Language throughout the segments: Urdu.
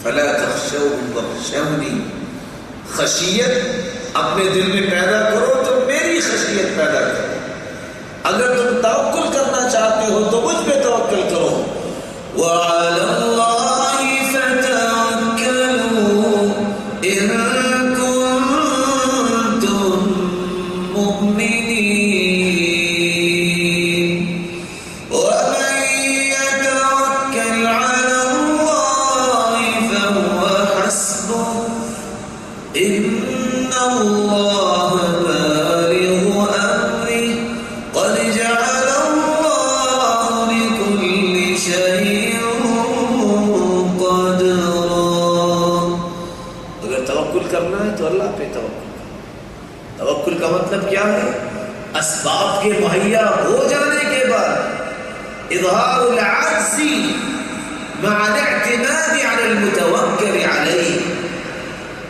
فلا تخشوهم واخشوني، خشیت اپنے دل میں پیدا کرو تو میری خشیت پیدا کرو. اگر تم توکل کرنا چاہتے ہو تو مجھ پہ توکل کرو. وعلى الله فتوكلوا إن كنتم مؤمنين ومن يتوكل على الله فهو حسبه إن الله بالغ أمره قد جعل الله لكل شيء کرنا ہے تو اللہ پہ توکل. توکل کا مطلب کیا ہے؟ اسباب کے مہیا ہو جانے کے بعد اظہار العجز مع الاعتماد على المتوکل علیہ،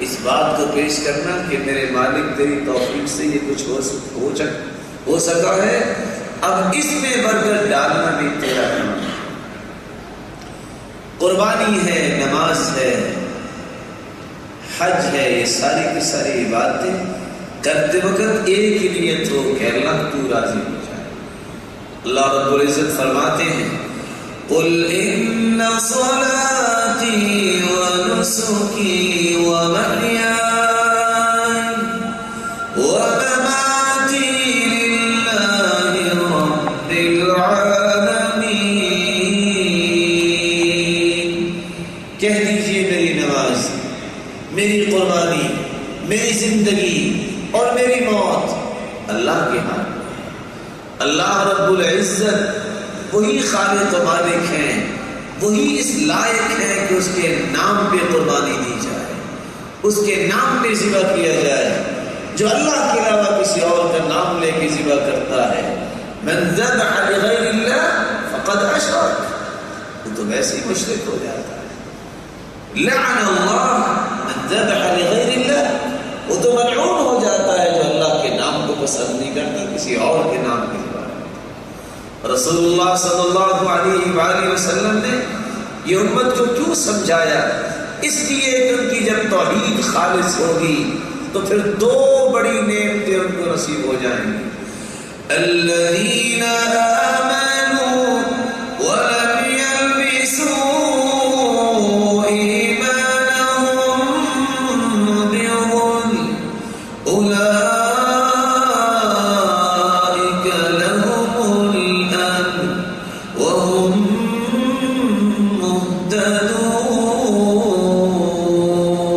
اس بات کو پیش کرنا کہ میرے مالک تیری توفیق سے یہ کچھ ہو سکا ہے، اب اس میں برکت ڈالنا بھی تیرا کام ہے. قربانی ہے، نماز ہے، حج ہے، یہ ساری کی ساری عبادتیں کرتے وقت ایک ہی نیت ہو کہ اللہ تو راضی ہو جائے. اللہ رب العزت فرماتے ہیں قل ان صلاتي ونسكي ومحياي ومماتي لله رب العالمين. کہہ دیجئے میری نماز، میری قربانی، میری زندگی اور میری موت اللہ کے ہاتھ میں. اللہ رب العزت وہی خالق و مالک ہیں، وہی اس لائق ہے کہ اس کے نام پہ قربانی دی جائے، اس کے نام پہ ذبح کیا جائے. جو اللہ کے علاوہ کسی اور کا نام لے کے ذبح کرتا ہے، من ذبح لغیر اللہ فقد اشرک، وہ تو ویسے ہی مشرک ہو جاتا ہے. لعن اللہ من ذبح لغیر اللہ، وہ تو ملعون ہو جاتا ہے جو اللہ کے نام کو پسند نہیں کرتا، کسی اور کے نام کی ذبح. رسول اللہ صلی اللہ علیہ وآلہ وسلم نے یہ امت کو کیوں سمجھایا؟ اس لیے کہ ان کی جب توحید خالص ہوگی تو پھر دو بڑی نعمتیں ان کو نصیب ہو جائیں گی. الذین آمنوا ولم يلبسوا ایمانهم بظلم اولئک لهم الامن وهم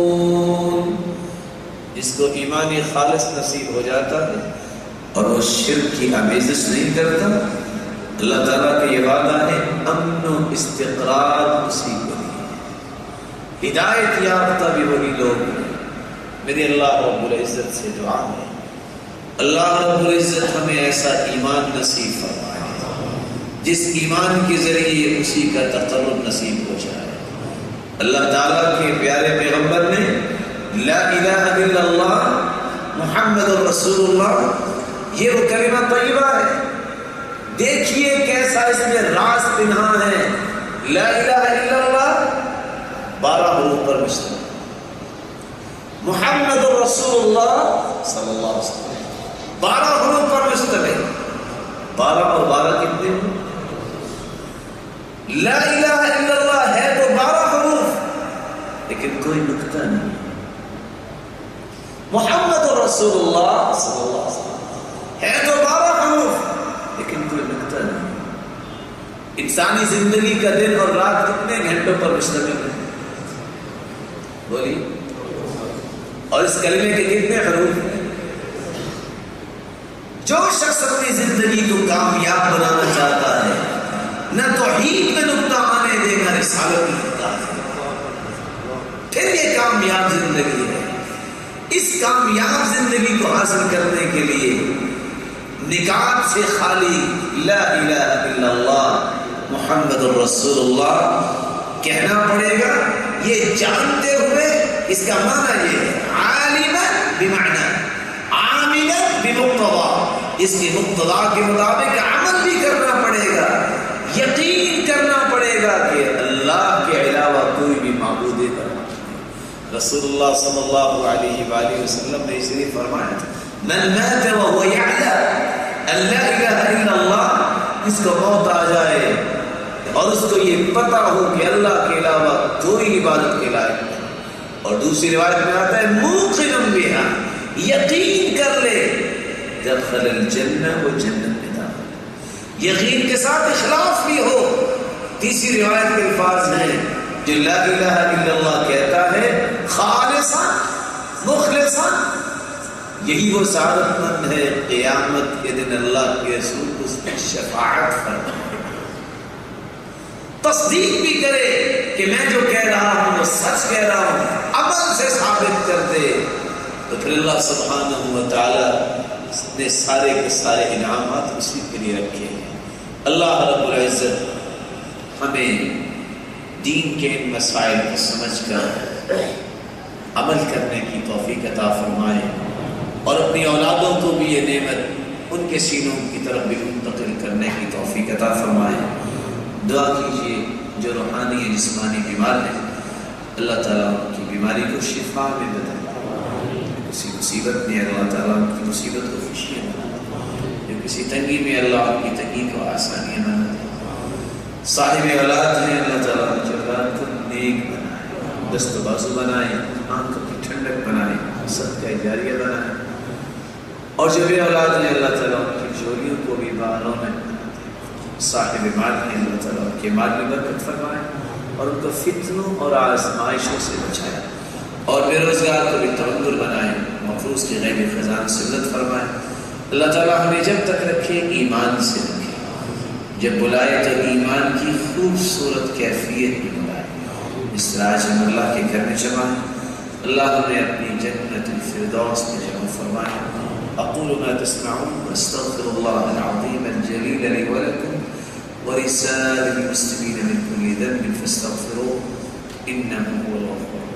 مهتدون. جس کو ایمان خالص نصیب ہو جاتا ہے اور وہ شرک کی آمیزش نہیں کرتا، اللہ تعالیٰ کا یہ وعدہ ہے امن و استقرار اسی کو ہے. ہدایت یافتہ بھی وہی لوگ ہیں. میرے اللہ رب العزت سے دعا ہے اللہ رب العزت ہمیں ایسا ایمان نصیب فرمائے جس ایمان کے ذریعے اسی کا تقرب نصیب ہو جائے. اللہ تعالیٰ کے پیارے پیغمبر نے لا الہ الا اللہ محمد رسول اللہ، یہ وہ کلمہ طیبہ ہے. دیکھیے کیسا اس میں راز پنہا ہے. لا الہ الا اللہ 12 حروف پر مشتمل، محمد رسول اللہ صلی اللہ علیہ وسلم 12 حروف پر مشتمل. 12 اور 12 کتنے ہیں؟ لا الہ الا اللہ ہے تو 12 حروف، لیکن کوئی نکتہ نہیں. محمد رسول اللہ صلی اللہ علیہ وسلم ہے تو 12 حروف، لیکن کوئی نکتہ نہیں. انسانی زندگی کا دن اور رات کتنے گھنٹوں پر مشتمل ہے؟ بولیے. اور اس کلمے کے کتنے حروف ہیں؟ جو شخص اپنی زندگی کو کامیاب بنانا چاہتا ہے نہ توحید میں نقطہ آنے دے گا، رسالت میں نقطہ آنے دے گا، پھر یہ کامیاب زندگی ہے. اس کامیاب زندگی کو حاصل کرنے کے لیے نکات سے خالی لا الہ الا اللہ محمد الرسول اللہ کہنا پڑے گا، یہ جانتے ہوئے. اس کا معنی یہ ہے عالما بمعنی عاملا بمقتضا، اس کے مقتضا کے مطابق عمل بھی کرنا پڑے گا. یقین کرنا پڑے گا کہ اللہ کے علاوہ کوئی بھی معبود برحق نہیں۔ رسول اللہ صلی اللہ علیہ وآلہ وسلم نے اس لیے فرمایا من مات وهو يعلم ان لا الہ الا اللہ، اس کو موت آ جائے اور اس کو یہ پتہ ہو کہ اللہ کے علاوہ کوئی عبادت کے لائق نہیں، اور دوسری روایت میں آتا ہے موقن بہا، یقین کر لے، دخل الجنہ، وہ جنت میں داخل، یقین کے ساتھ اخلاص بھی ہو۔ تیسری روایت کے الفاظ ہیں جو لا الہ الا اللہ کہتا ہے خالصا مخلصا، یہی وہ سعادت مند ہے قیامت کے دن اللہ کے رسول کو اس کی شفاعت فرمائے، تصدیق بھی کرے کہ میں جو کہہ رہا ہوں وہ سچ کہہ رہا ہوں، عمل سے ثابت کر دے، تو پھر اللہ سبحانہ و تعالی نے سارے کے سارے انعامات اسی کے لیے رکھے ہیں۔ اللہ رب العزت ہمیں دین کے ان مسائل کو سمجھ کر عمل کرنے کی توفیق عطا فرمائے، اور اپنی اولادوں کو بھی یہ نعمت ان کے سینوں کی طرف بھی منتقل کرنے کی توفیق عطا فرمائے۔ دعا کیجیے جو روحانی یا جسمانی بیمار ہیں، اللہ تعالیٰ ان کی بیماری کو شفا میں بدلے، کسی مصیبت میں اللہ تعالیٰ ان کی مصیبت کو خوشیاں بنا دے، جو کسی تنگی میں اللہ ان کی تنگی کو آسانیاں بنا دے، صاحب اولاد ہیں اللہ تعالیٰ ان کی اولاد کو نیک بنائے، دست و بازو بنائے، آنکھوں کی ٹھنڈک بنائے، صدقہ جاریہ بنائے، اور جو بھی اولاد ہیں اللہ تعالیٰ ان کی جوڑیوں کو بھی باروں میں بنا دے، صاحب مال ہیں اللہ تعالیٰ ان کے مال میں برکت فرمائے اور ان کو فتنوں اور آزمائشوں سے بچائے، اور بے روزگار کو بھی ترنگر بنائے، مفروض کے غیب خزان سے مدد فرمائے۔ اللہ تعالیٰ ہمیں جب تک رکھے ایمان سے رکھے، جب بلائے تو ایمان کی خوبصورت کیفیت میں بلائے، اس طرح ہم اللہ کے گھر میں جمائیں، اللہ ہمیں اپنی جنت الفردوس میں جمع فرمائے۔ اقول ما تسمعون واستغفر الله العظيم الجليل لي ولكم ولسائر المسلمين من كل ذنب فاستغفروه انه هو الغفور